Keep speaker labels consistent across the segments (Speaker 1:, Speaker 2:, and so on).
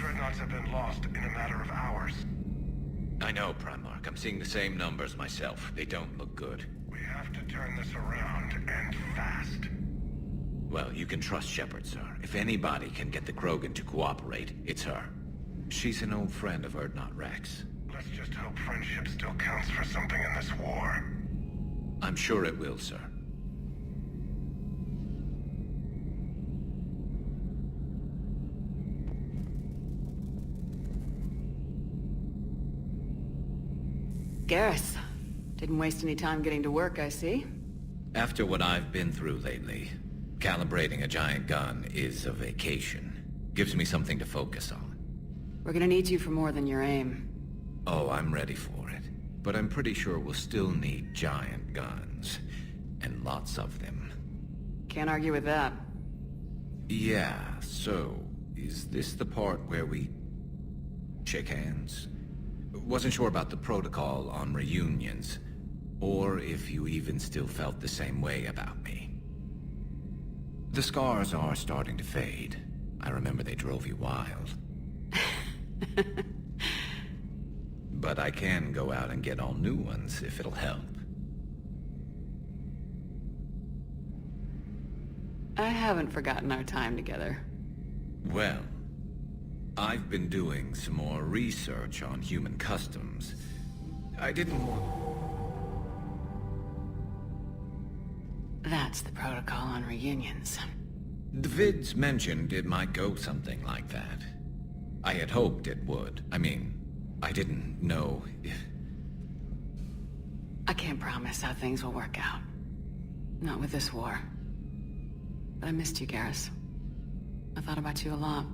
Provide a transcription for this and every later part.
Speaker 1: dreadnoughts have been lost in a matter of hours.
Speaker 2: I know, Primarch. I'm seeing the same numbers myself. They don't look good.
Speaker 1: We have to turn this around, and fast.
Speaker 2: Well, you can trust Shepard, sir. If anybody can get the Krogan to cooperate, it's her. She's an old friend of Urdnot Rex.
Speaker 1: Let's just hope friendship still counts for something in this war.
Speaker 2: I'm sure it will, sir.
Speaker 3: Garrus, didn't waste any time getting to work, I see.
Speaker 2: After what I've been through lately, calibrating a giant gun is a vacation. Gives me something to focus on.
Speaker 3: We're gonna need you for more than your aim.
Speaker 2: Oh, I'm ready for it. But I'm pretty sure we'll still need giant guns. And lots of them.
Speaker 3: Can't argue with that.
Speaker 2: Yeah, so, is this the part where we shake hands? Wasn't sure about the protocol on reunions, or if you even still felt the same way about me. The scars are starting to fade. I remember they drove you wild. But I can go out and get all new ones if it'll help.
Speaker 3: I haven't forgotten our time together.
Speaker 2: Well, I've been doing some more research on human customs. I didn't...
Speaker 3: That's the protocol on reunions.
Speaker 2: The vids mentioned it might go something like that. I had hoped it would. I mean, I didn't know if...
Speaker 3: I can't promise how things will work out. Not with this war. But I missed you, Garrus. I thought about you a lot.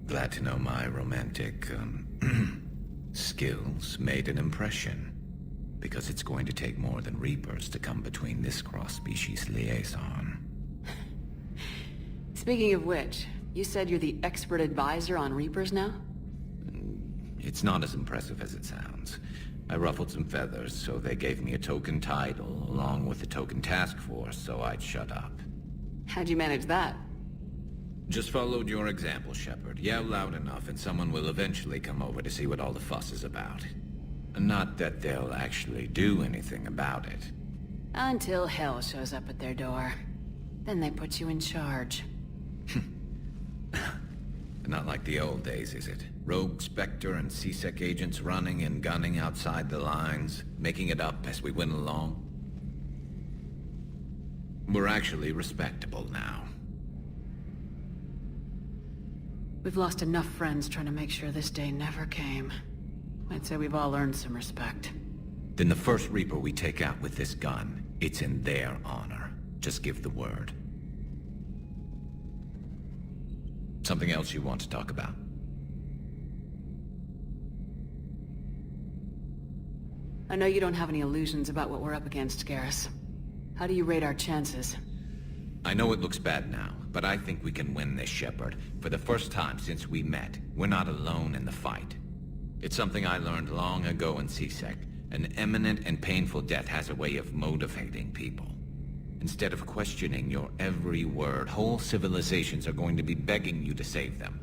Speaker 2: Glad to know my romantic, skills made an impression. Because it's going to take more than Reapers to come between this cross-species liaison.
Speaker 3: Speaking of which, you said you're the expert advisor on Reapers now?
Speaker 2: It's not as impressive as it sounds. I ruffled some feathers, so they gave me a token title, along with a token task force, so I'd shut up.
Speaker 3: How'd you manage that?
Speaker 2: Just followed your example, Shepard. Yell loud enough and someone will eventually come over to see what all the fuss is about. Not that they'll actually do anything about it.
Speaker 3: Until hell shows up at their door. Then they put you in charge.
Speaker 2: Not like the old days, is it? Rogue Spectre and C-Sec agents running and gunning outside the lines, making it up as we went along. We're actually respectable now.
Speaker 3: We've lost enough friends trying to make sure this day never came. I'd say we've all earned some respect.
Speaker 2: Then the first Reaper we take out with this gun, it's in their honor. Just give the word. Something else you want to talk about?
Speaker 3: I know you don't have any illusions about what we're up against, Garrus. How do you rate our chances?
Speaker 2: I know it looks bad now, but I think we can win this, Shepard. For the first time since we met, we're not alone in the fight. It's something I learned long ago in C-Sec. An imminent and painful death has a way of motivating people. Instead of questioning your every word, whole civilizations are going to be begging you to save them.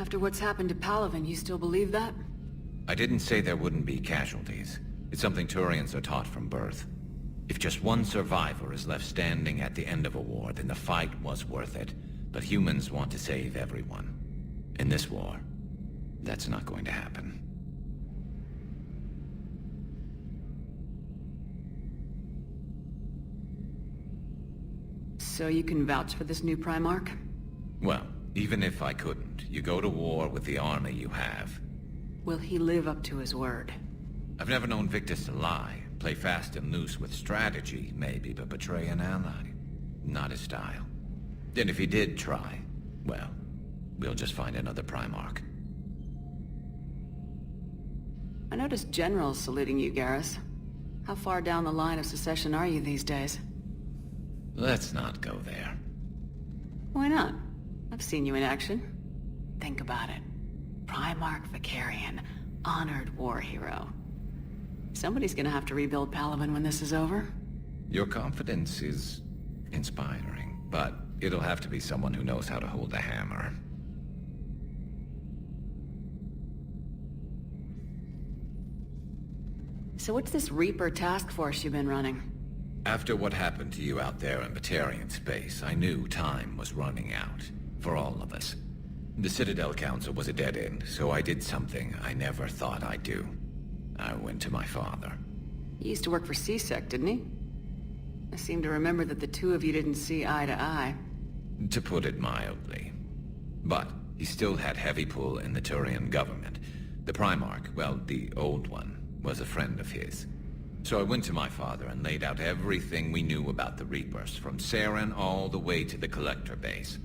Speaker 3: After what's happened to Palaven, you still believe that?
Speaker 2: I didn't say there wouldn't be casualties. It's something Turians are taught from birth. If just one survivor is left standing at the end of a war, then the fight was worth it. But humans want to save everyone. In this war, that's not going to happen.
Speaker 3: So you can vouch for this new Primarch?
Speaker 2: Well, even if I couldn't, you go to war with the army you have.
Speaker 3: Will he live up to his word?
Speaker 2: I've never known Victus to lie. Play fast and loose with strategy, maybe, but betray an ally. Not his style. And if he did try, well, we'll just find another Primarch.
Speaker 3: I noticed generals saluting you, Garrus. How far down the line of secession are you these days?
Speaker 2: Let's not go there.
Speaker 3: Why not? I've seen you in action. Think about it. Primarch Vicarian, honored war hero. Somebody's gonna have to rebuild Palaven when this is over.
Speaker 2: Your confidence is inspiring, but it'll have to be someone who knows how to hold a hammer.
Speaker 3: So what's this Reaper task force you've been running?
Speaker 2: After what happened to you out there in Batarian space, I knew time was running out. For all of us. The Citadel Council was a dead end, so I did something I never thought I'd do. I went to my father.
Speaker 3: He used to work for CSEC, didn't he? I seem to remember that the two of you didn't see eye to eye.
Speaker 2: To put it mildly. But he still had heavy pull in the Turian government. The Primarch, well, the old one, was a friend of his. So I went to my father and laid out everything we knew about the Reapers, from Saren all the way to the Collector base.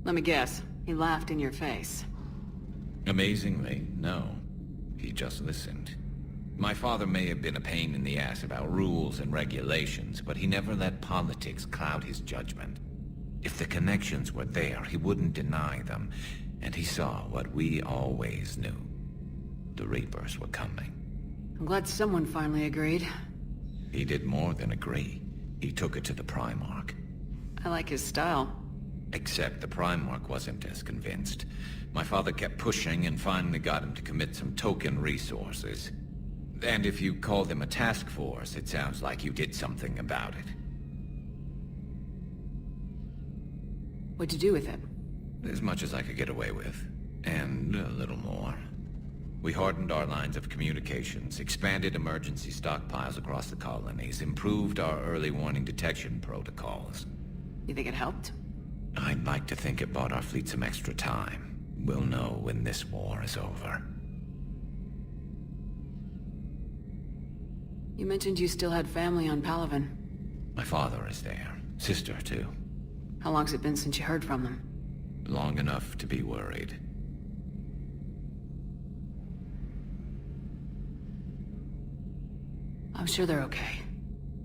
Speaker 3: Let me guess. He laughed in your face.
Speaker 2: Amazingly, no. He just listened. My father may have been a pain in the ass about rules and regulations, but he never let politics cloud his judgment. If the connections were there, he wouldn't deny them, and he saw what we always knew. The Reapers were coming.
Speaker 3: I'm glad someone finally agreed.
Speaker 2: He did more than agree. He took it to the Primarch.
Speaker 3: I like his style.
Speaker 2: Except the Primarch wasn't as convinced. My father kept pushing and finally got him to commit some token resources. And if you call them a task force, it sounds like you did something about it.
Speaker 3: What'd you do with it?
Speaker 2: As much as I could get away with. And a little more. We hardened our lines of communications, expanded emergency stockpiles across the colonies, improved our early warning detection protocols.
Speaker 3: You think it helped?
Speaker 2: I'd like to think it bought our fleet some extra time. We'll know when this war is over.
Speaker 3: You mentioned you still had family on Palaven.
Speaker 2: My father is there. Sister, too.
Speaker 3: How long's it been since you heard from them?
Speaker 2: Long enough to be worried.
Speaker 3: I'm sure they're okay.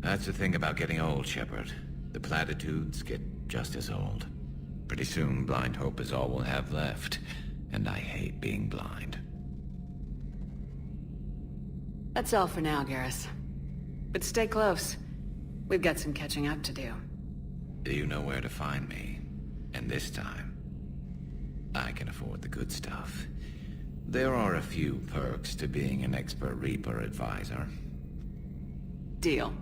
Speaker 2: That's the thing about getting old, Shepard. The platitudes get just as old. Pretty soon, blind hope is all we'll have left. And I hate being blind.
Speaker 3: That's all for now, Garrus. But stay close. We've got some catching up to do.
Speaker 2: You know where to find me. And this time, I can afford the good stuff. There are a few perks to being an expert Reaper advisor.
Speaker 3: Deal.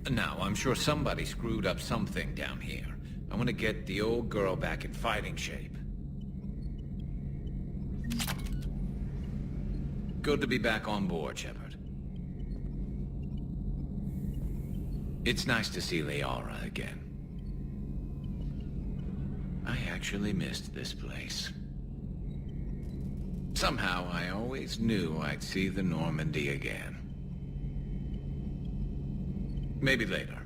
Speaker 2: Now, I'm sure somebody screwed up something down here. I want to get the old girl back in fighting shape. Good to be back on board, Shepard. It's nice to see Liara again. I actually missed this place. Somehow, I always knew I'd see the Normandy again. Maybe later.